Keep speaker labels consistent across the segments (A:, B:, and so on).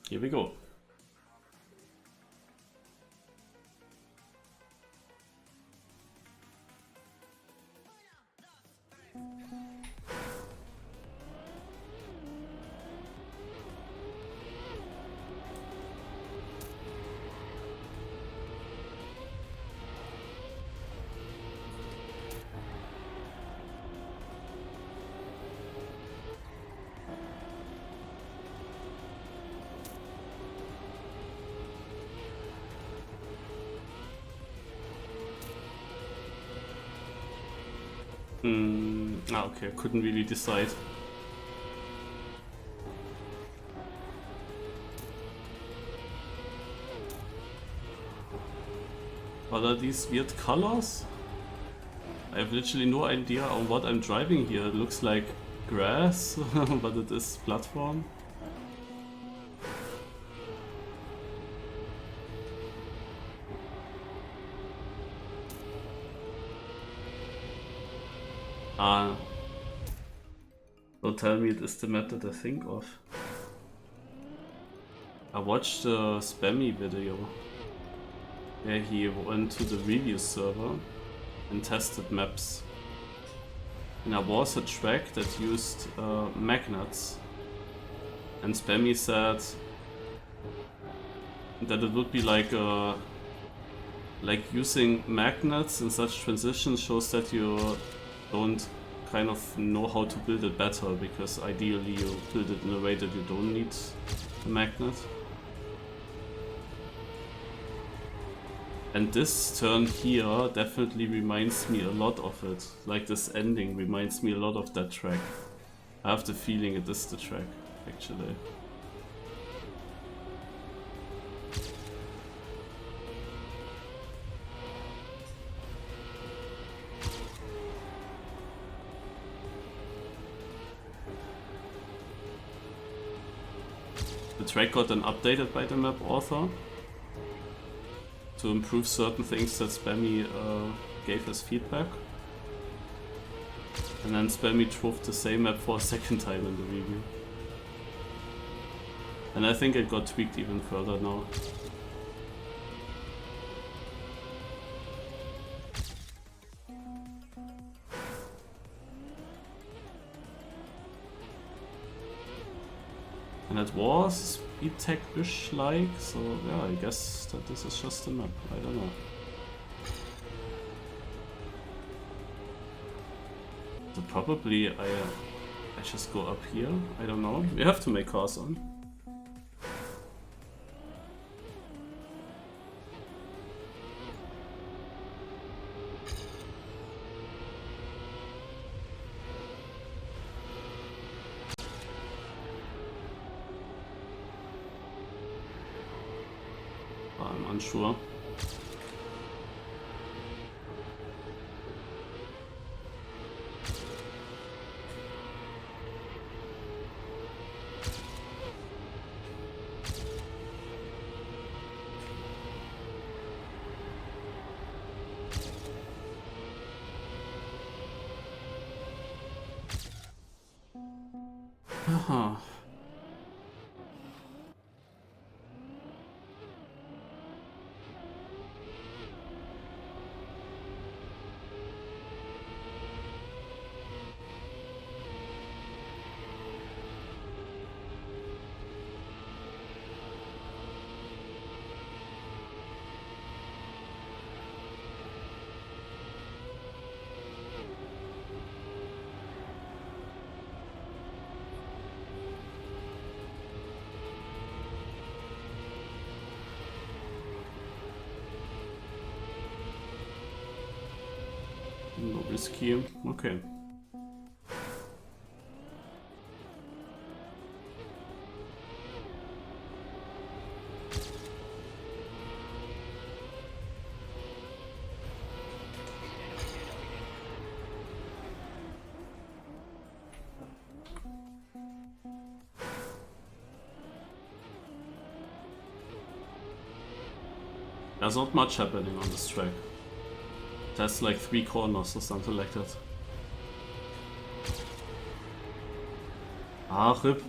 A: Here we go. Okay, couldn't really decide. What are these weird colors? I have literally no idea on what I'm driving here. It looks like grass, but it is platform. Don't tell me it is the map that I think of. I watched the Spammiej video where he went to the review server and tested maps. And there was a track that used magnets, and Spammiej said that it would be like using magnets in such transitions shows that you don't kind of know how to build it better, because ideally you build it in a way that you don't need a magnet. And this turn here definitely reminds me a lot of it. Like this ending reminds me a lot of that track. I have the feeling it is the track, actually. The track got then updated by the map author to improve certain things that Spammiej gave as feedback. And then Spammiej drove the same map for a second time in the review. And I think it got tweaked even further now. And it was SpeedTech-ish like, so yeah, I guess that this is just a map, I don't know. So probably I just go up here, I don't know. We have to make cars on. I'm unsure. Aha. No risky, okay. There's not much happening on this track. That's like 3 corners or something like that. Ah, RIP.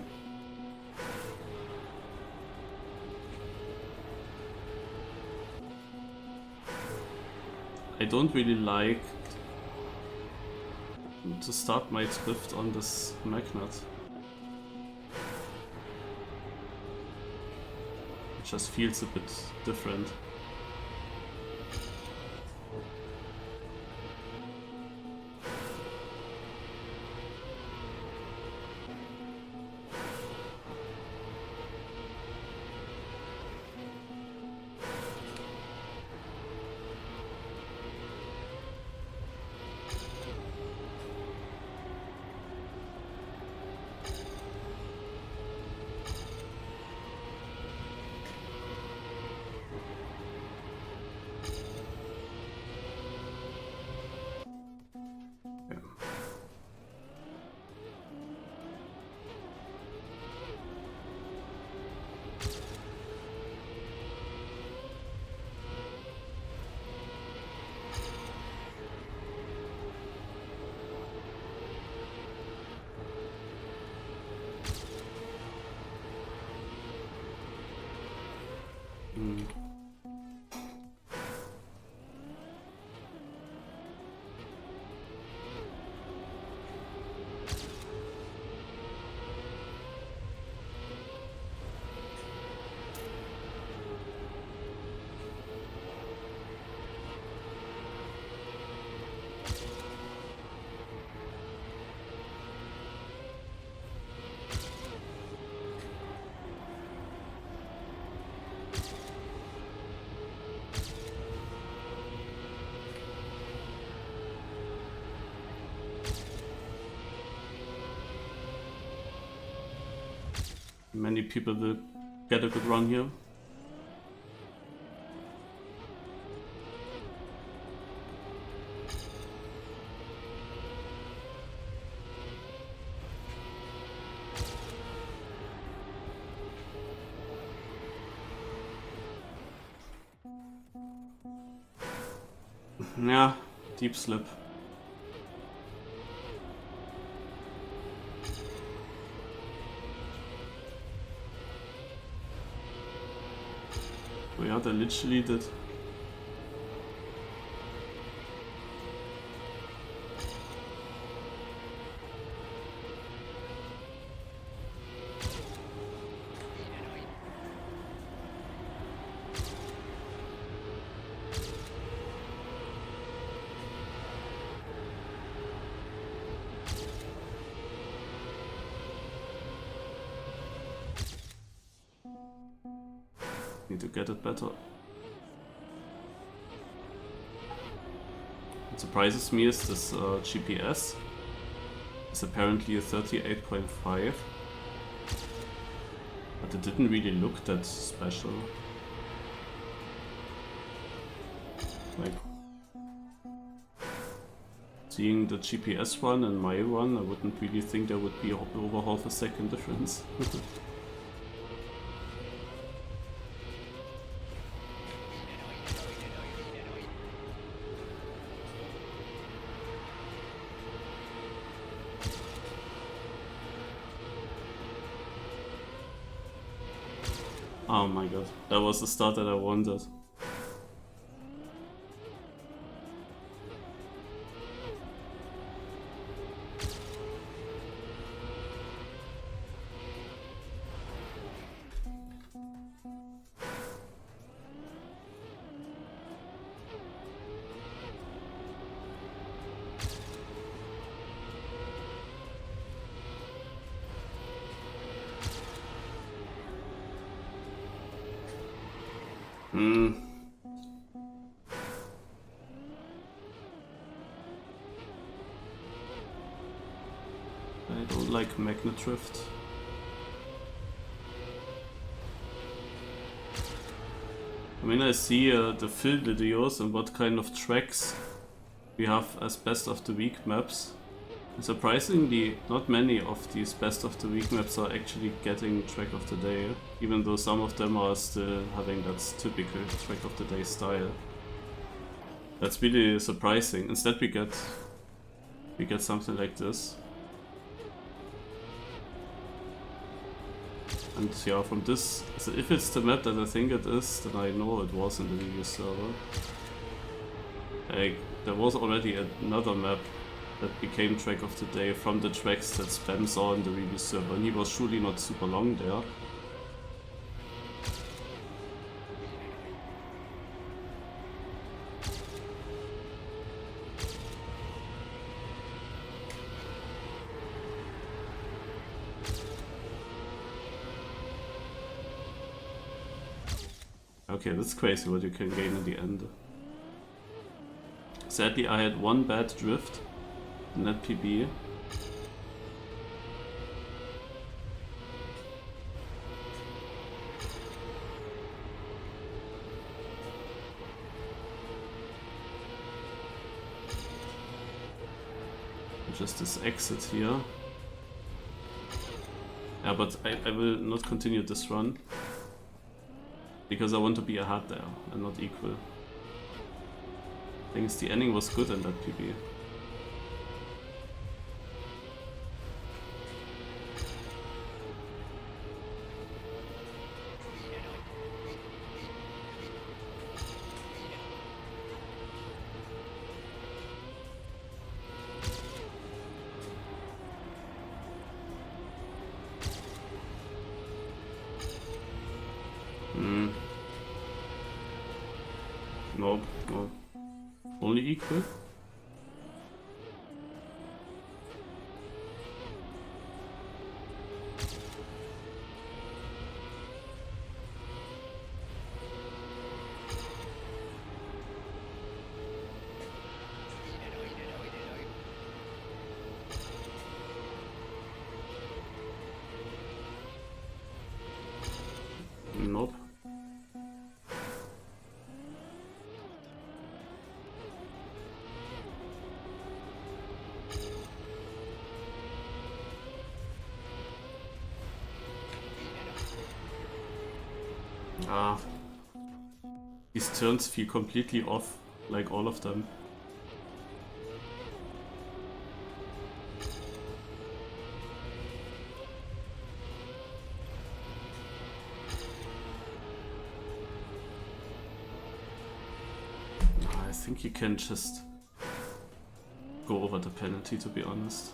A: I don't really like to start my drift on this magnet. It just feels a bit different. Many people will get a good run here. Yeah, deep slip. Oh yeah, they literally did. Need to get it better. What surprises me is this GPS. It's apparently a 38.5, but it didn't really look that special. Like, seeing the GPS one and my one, I wouldn't really think there would be over half a second difference. Oh my god, that was the start that I wanted. I don't like magnet drift. I mean, I see the fill videos and what kind of tracks we have as best of the week maps. And surprisingly, not many of these best of the week maps are actually getting track of the day, even though some of them are still having that typical track of the day style. That's really surprising. Instead we get something like this. And yeah, from this, so if it's the map that I think it is, then I know it was in the review server. Like, there was already another map that became track of the day from the tracks that Spam saw in the review server, and he was surely not super long there. Okay, that's crazy what you can gain in the end. Sadly, I had one bad drift in that PB. Just this exit here. Yeah, but I will not continue this run. Because I want to be ahead there and not equal. I think the ending was good in that PB. Nope, no. Only equal? Nope. Ah. These turns feel completely off, like all of them. I think you can just go over the penalty, to be honest.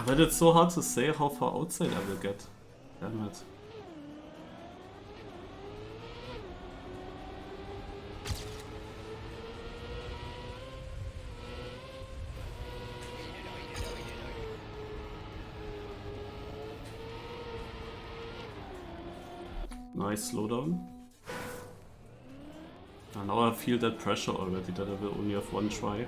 A: But it's so hard to say how far outside I will get. Damn it. Nice slowdown. And now I feel that pressure already that I will only have one try.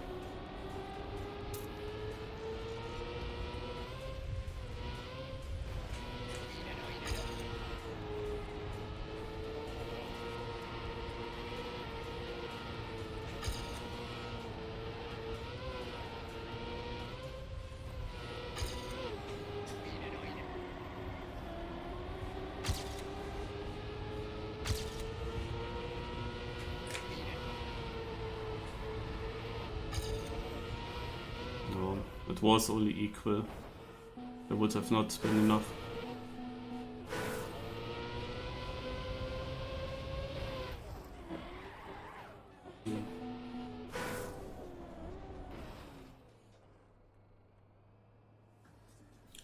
A: It was only equal. There would have not been enough.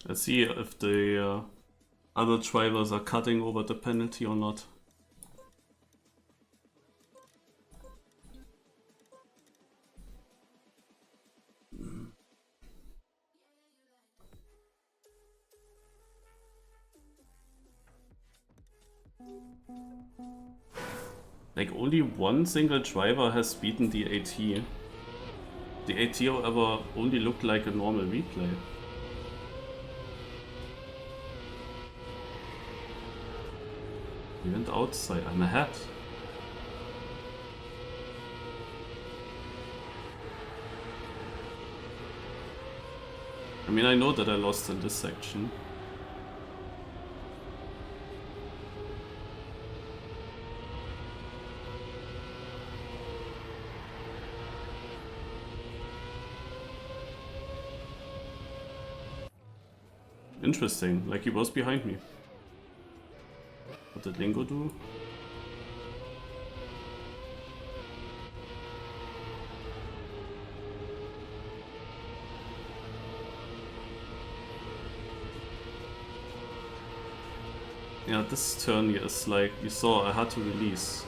A: Let's see if the other drivers are cutting over the penalty or not. Like, only one single driver has beaten the AT. The AT, however, only looked like a normal replay. He went outside. I'm ahead. I mean, I know that I lost in this section. Interesting, like he was behind me. What did Lingo do? Yeah, this turn here is like, you saw I had to release.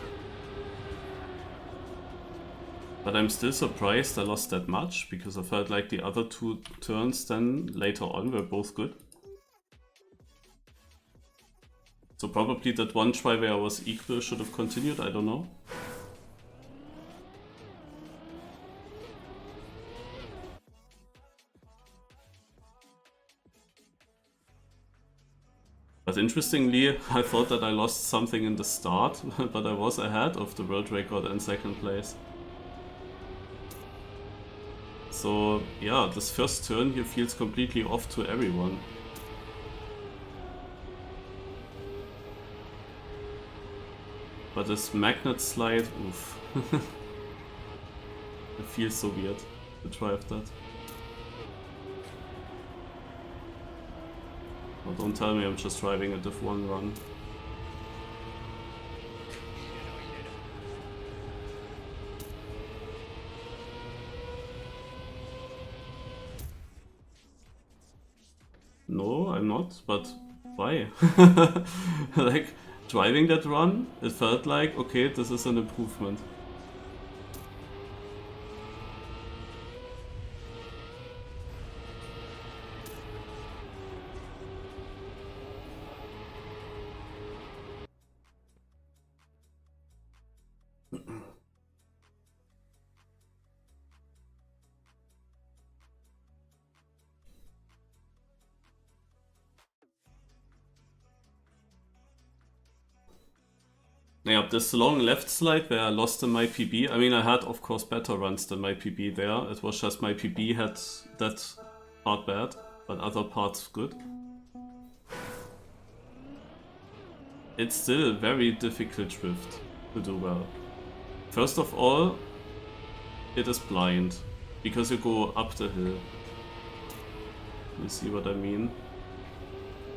A: But I'm still surprised I lost that much, because I felt like the other two turns then later on were both good. So probably that one try where I was equal should have continued, I don't know. But interestingly, I thought that I lost something in the start, but I was ahead of the world record in second place. So yeah, this first turn here feels completely off to everyone. But this magnet slide, oof. It feels so weird to drive that. Oh, don't tell me I'm just driving a diff 1 run. No, I'm not, but why? Like, driving that run, it felt like, okay, this is an improvement. Yeah, this long left slide where I lost in my PB. I mean, I had, of course, better runs than my PB there. It was just my PB had that part bad, but other parts good. It's still a very difficult drift to do well. First of all, it is blind, because you go up the hill. You see what I mean?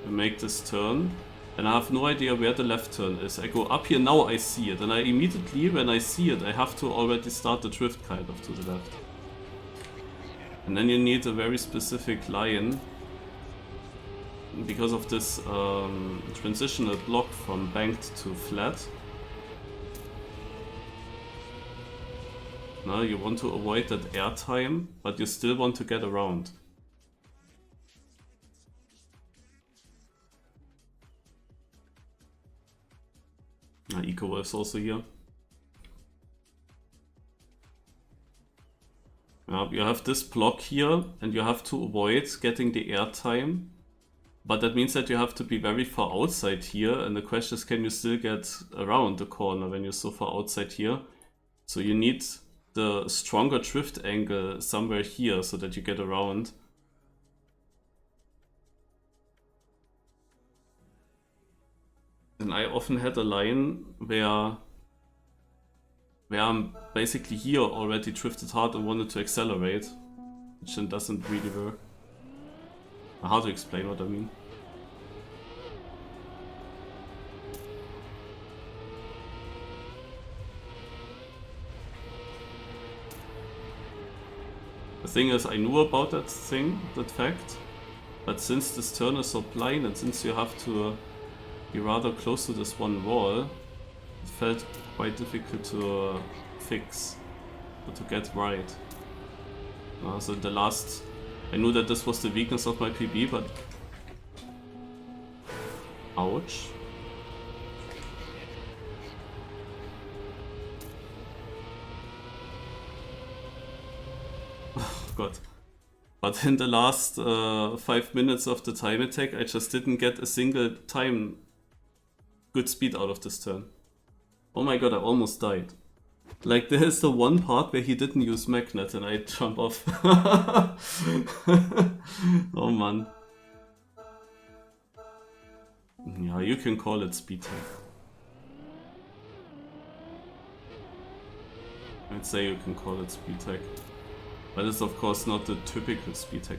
A: You make this turn. And I have no idea where the left turn is. I go up here, now I see it. And I immediately, when I see it, I have to already start the drift kind of to the left. And then you need a very specific line. Because of this transitional block from banked to flat. Now you want to avoid that airtime, but you still want to get around. Eco is also here. You have this block here, and you have to avoid getting the airtime. But that means that you have to be very far outside here, and the question is, can you still get around the corner when you're so far outside here? So you need the stronger drift angle somewhere here so that you get around. And I often had a line where I'm basically here already drifted hard and wanted to accelerate, which then doesn't really work. How to explain what I mean? The thing is, I knew about that fact, but since this turn is so blind and since you have to be rather close to this one wall, it felt quite difficult to fix, or to get right. So in the last, I knew that this was the weakness of my PB, but ouch. God. But in the last 5 minutes of the time attack, I just didn't get a single time good speed out of this turn. Oh my god, I almost died. Like, there's the one part where he didn't use magnet and I jump off. Oh man. Yeah, you can call it speed tech. I'd say you can call it speed tech. But it's of course not the typical speed tech.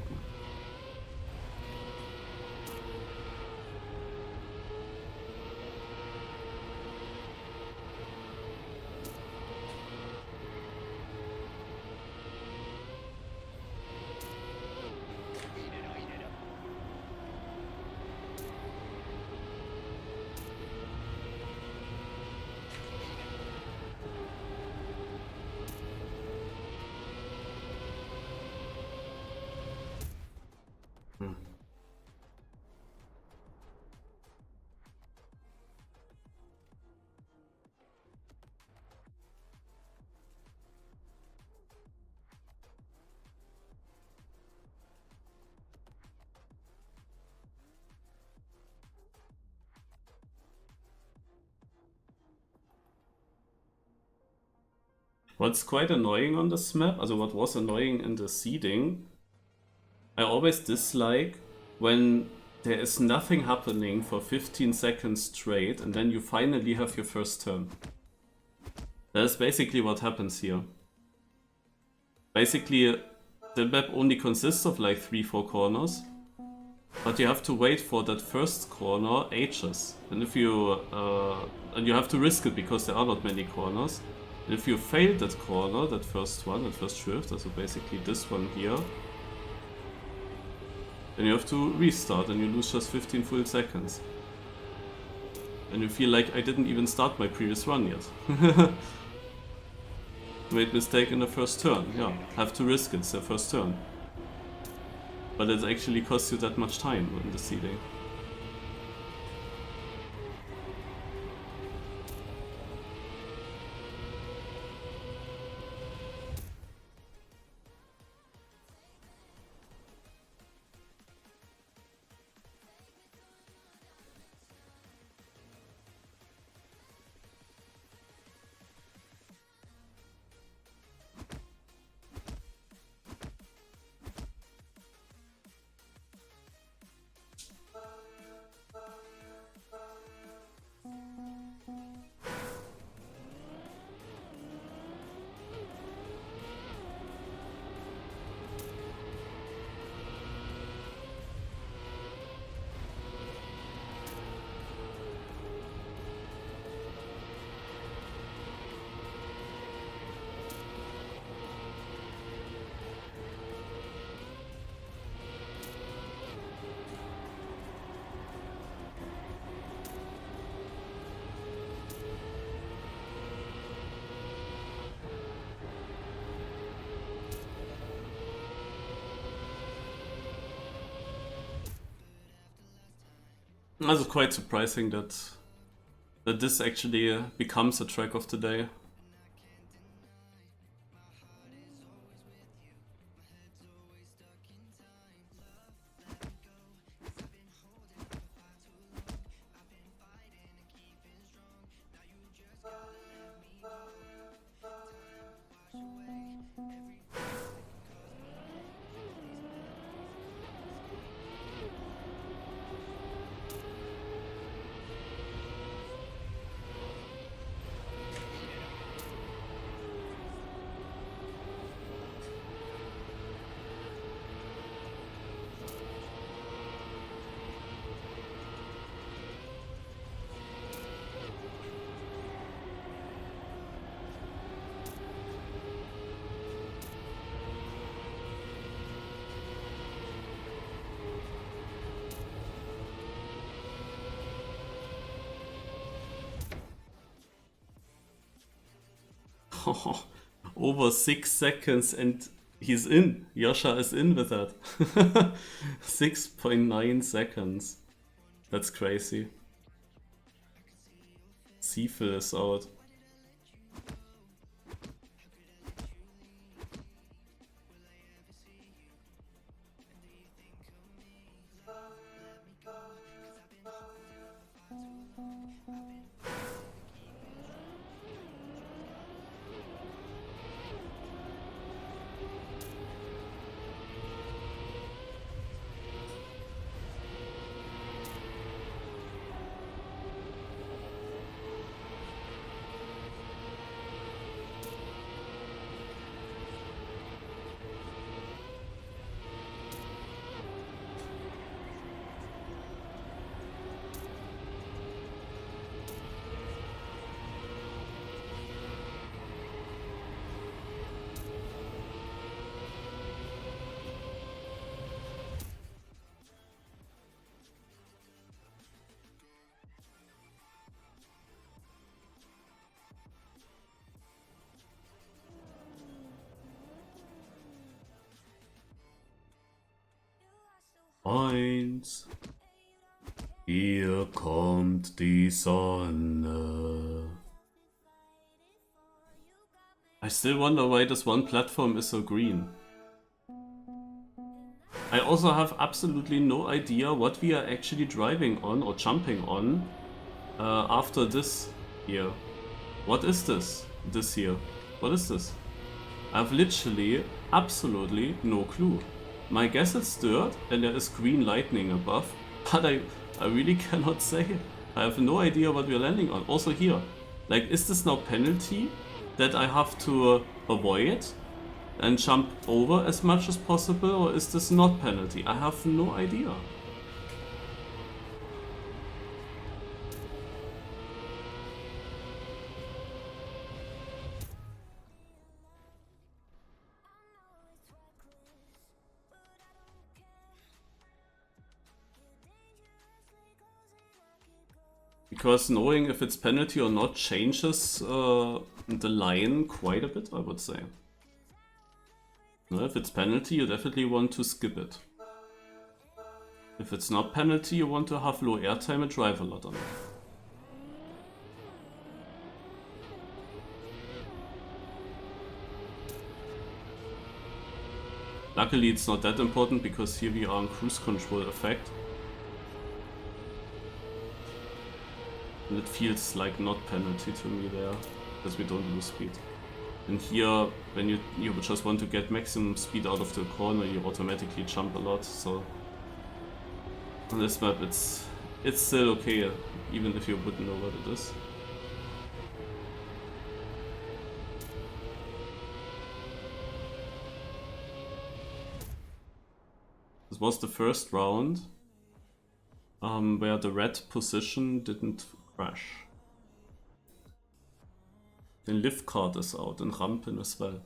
A: What's quite annoying on this map, also what was annoying in the seeding, I always dislike when there is nothing happening for 15 seconds straight and then you finally have your first turn. That is basically what happens here. Basically, the map only consists of like 3-4 corners, but you have to wait for that first corner ages. And if you and you have to risk it because there are not many corners. And if you fail that corner, that first one, that first shift, so basically this one here, then you have to restart and you lose just 15 full seconds. And you feel like I didn't even start my previous run yet. Made mistake in the first turn, yeah. Have to risk it, it's the first turn. But it actually costs you that much time in the seeding. Also quite surprising that this actually becomes a track of the day. Over 6 seconds and he's in. Yasha is in with that. 6.9 seconds. That's crazy. Seafil is out. Eins. Hier kommt die Sonne. I still wonder why this one platform is so green. I also have absolutely no idea what we are actually driving on or jumping on after this here. What is this? This here. What is this? I have literally, absolutely no clue. My guess is dirt and there is green lightning above, but I really cannot say. I have no idea what we're landing on. Also here, like, is this now penalty that I have to avoid and jump over as much as possible, or is this not penalty? I have no idea. Because knowing if it's penalty or not changes the line quite a bit, I would say. No, if it's penalty, you definitely want to skip it. If it's not penalty, you want to have low airtime and drive a lot on it. Luckily it's not that important because here we are on cruise control effect. And it feels like not penalty to me there, because we don't lose speed. And here, when you just want to get maximum speed out of the corner, you automatically jump a lot, so... On this map it's still okay, even if you wouldn't know what it is. This was the first round, where the red position didn't crash. The lift card is out and Rampen as well.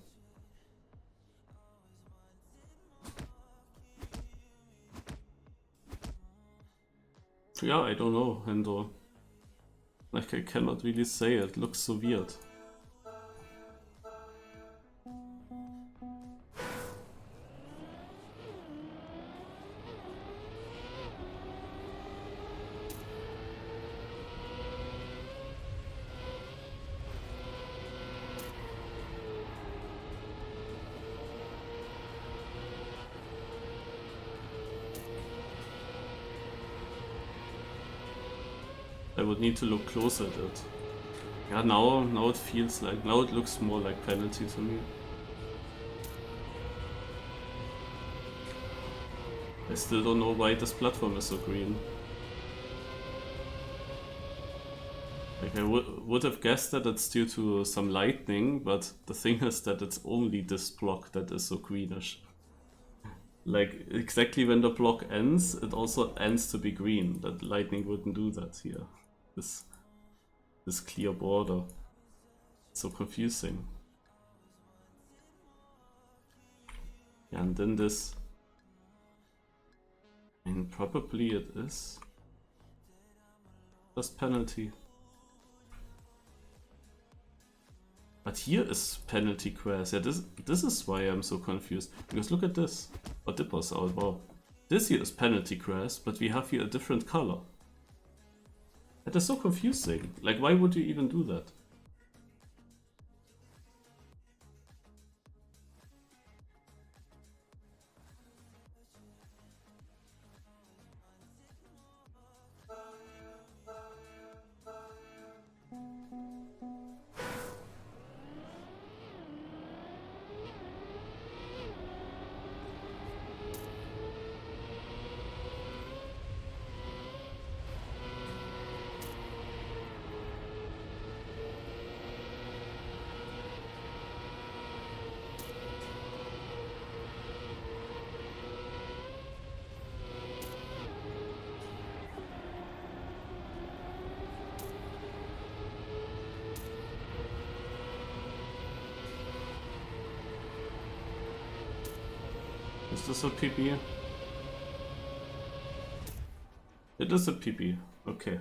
A: Yeah, I don't know, Hendo. Like, I cannot really say, it looks so weird. I would need to look closer at it. Yeah, now it feels like, now it looks more like penalty to me. I still don't know why this platform is so green. Like, I would have guessed that it's due to some lightning, but the thing is that it's only this block that is so greenish. Like, exactly when the block ends, it also ends to be green. That lightning wouldn't do that here. This clear border. It's so confusing. Yeah, and then this... I mean, probably it is just penalty. But here is penalty crash. Yeah, this is why I'm so confused. Because look at this. Oh, Dipper's out, wow. This here is penalty crash, but we have here a different color. That is so confusing. Like, why would you even do that? Is this a PP? It is a PP, okay.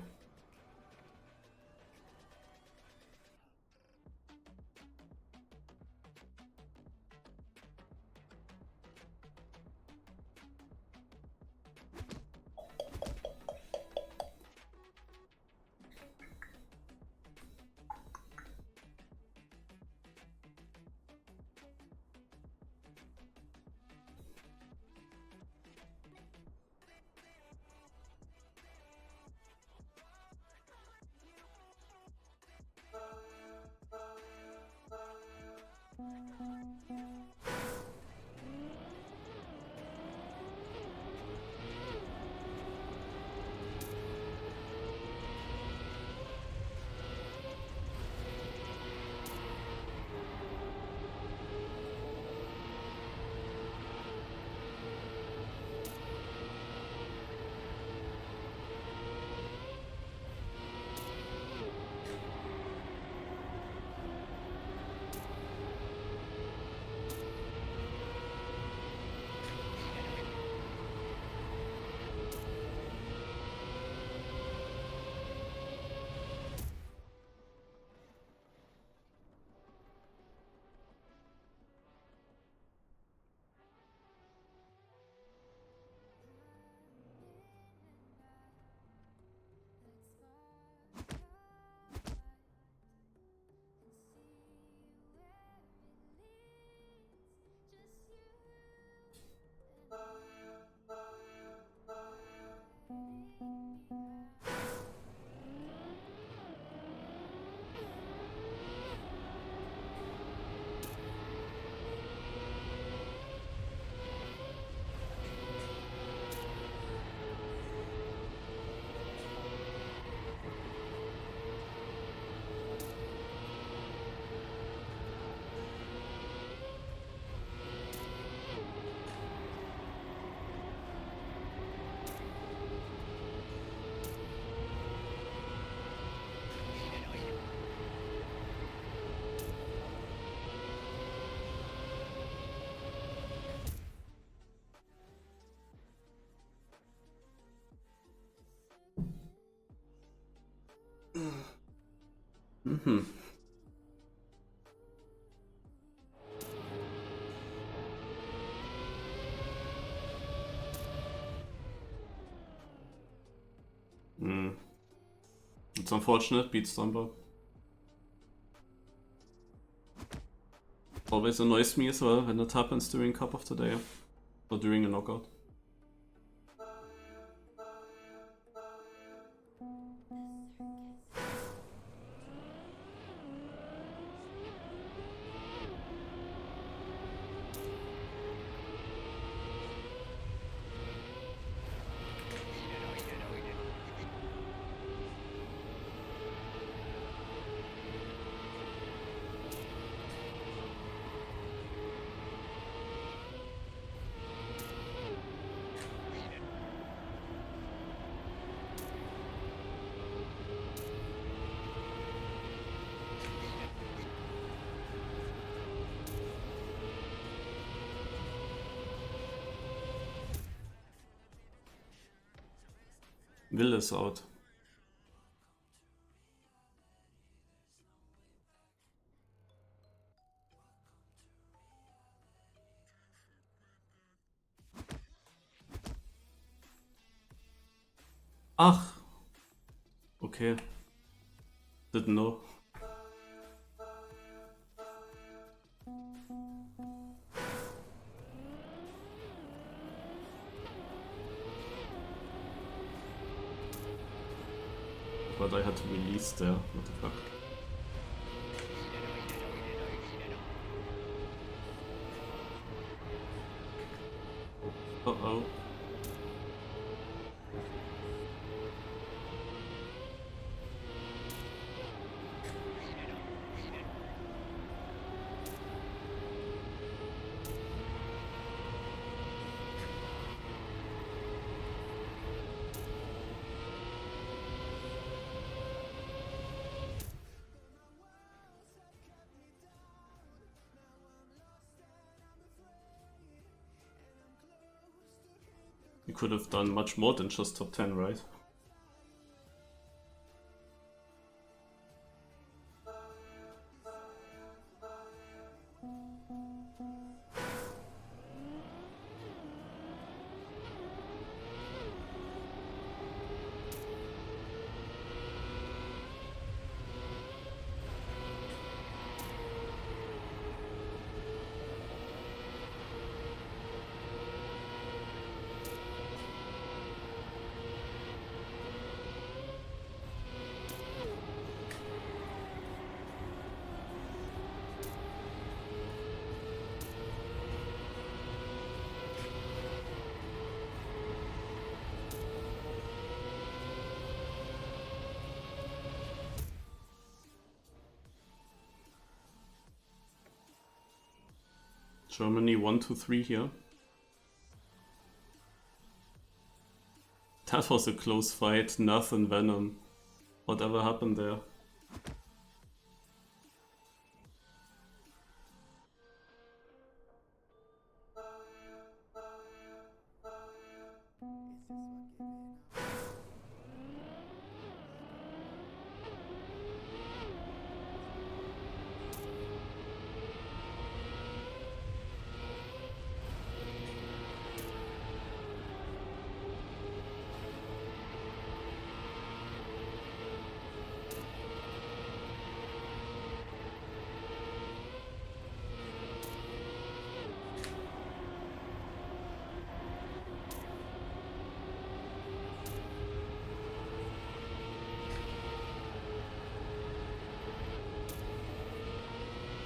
A: Mm-hmm. It's unfortunate, beat Stomper. Always annoys me as well when it happens during Cup of the Day or during a knockout. Will is out. Ach! Okay. Didn't know. But I had to release there. What the fuck? Uh-oh. You could have done much more than just top 10, right? Germany 1, 2, 3 here. That was a close fight, nothing Venom. Whatever happened there?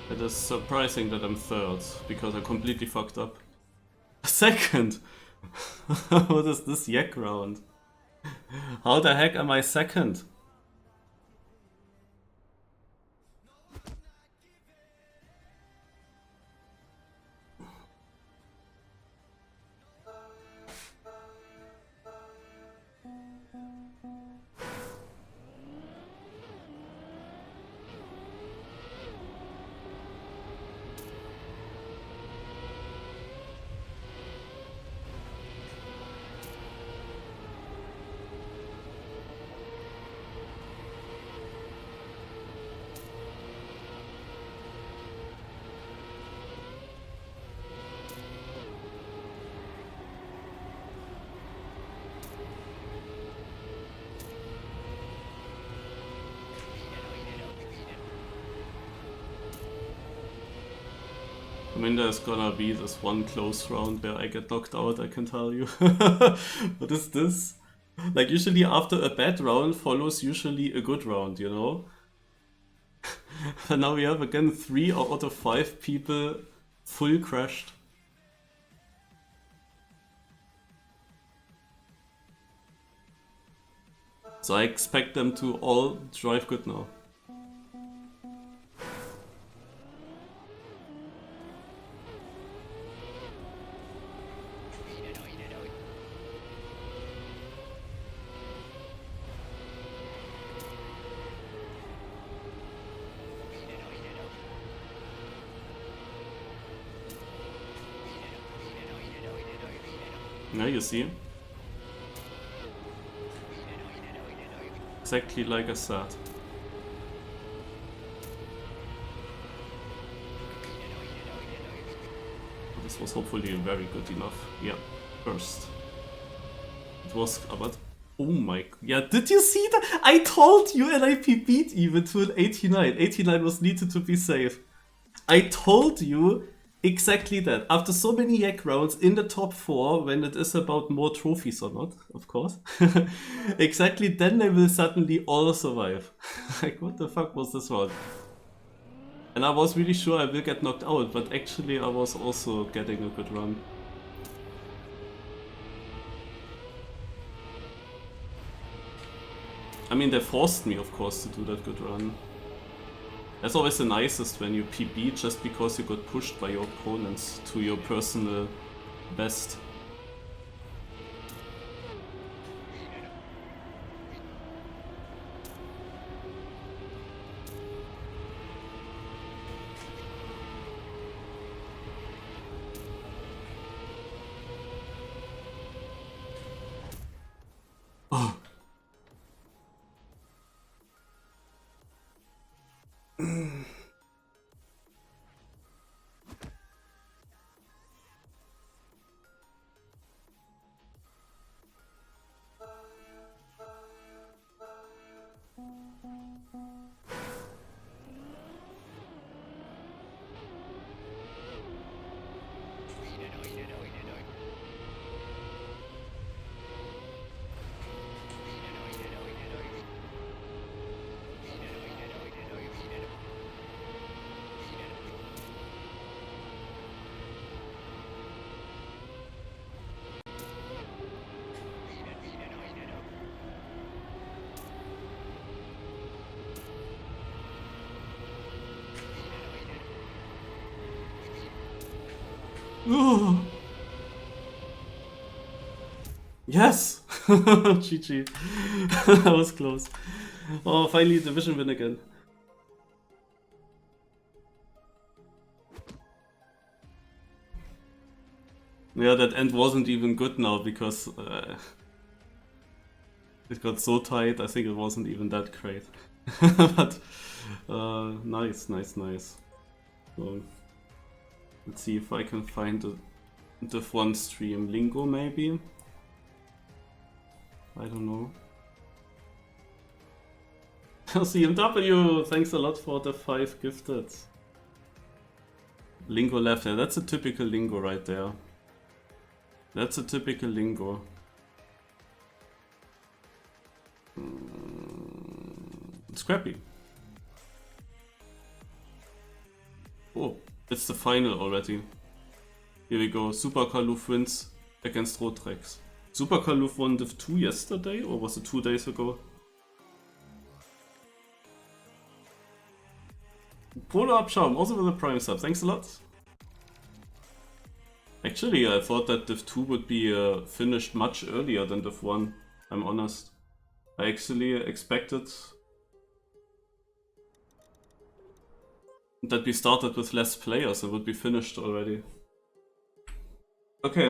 A: It is surprising that I'm third, because I completely fucked up. Second! What is this yak round? How the heck am I second? I mean, there's gonna be this one close round where I get knocked out, I can tell you. What is this? Like, usually after a bad round follows usually a good round, you know? And now we have again 3 out of 5 people full crashed. So I expect them to all drive good now. Now you see. Exactly like I said. This was hopefully very good enough. Yeah, first. It was, but oh my, yeah, did you see that? I told you LIP even to an 89. 89 was needed to be safe. I told you exactly that. After so many yak rounds in the top 4, when it is about more trophies or not, of course, exactly then they will suddenly all survive. Like, what the fuck was this one? And I was really sure I will get knocked out, but actually I was also getting a good run. I mean, they forced me, of course, to do that good run. That's always the nicest when you PB just because you got pushed by your opponents to your personal best. Oh. Oh. Yes! GG. That was close. Oh, finally Division win again. Yeah, that end wasn't even good now because it got so tight. I think it wasn't even that great. But nice, nice, nice. So, let's see if I can find the Div1 stream. Lingo maybe? I don't know. CMW, thanks a lot for the 5 gifted. Lingo left there. That's a typical Lingo right there. That's a typical Lingo. Scrappy. Oh, it's the final already. Here we go. Super Kaluf wins against Rotrex. Super Kaluf won Div2 yesterday, or was it 2 days ago? Polo Abschaum, also with a Prime sub. Thanks a lot. Actually, I thought that Div2 would be finished much earlier than Div1. I'm honest. I actually expected that we started with less players and would be finished already. Okay.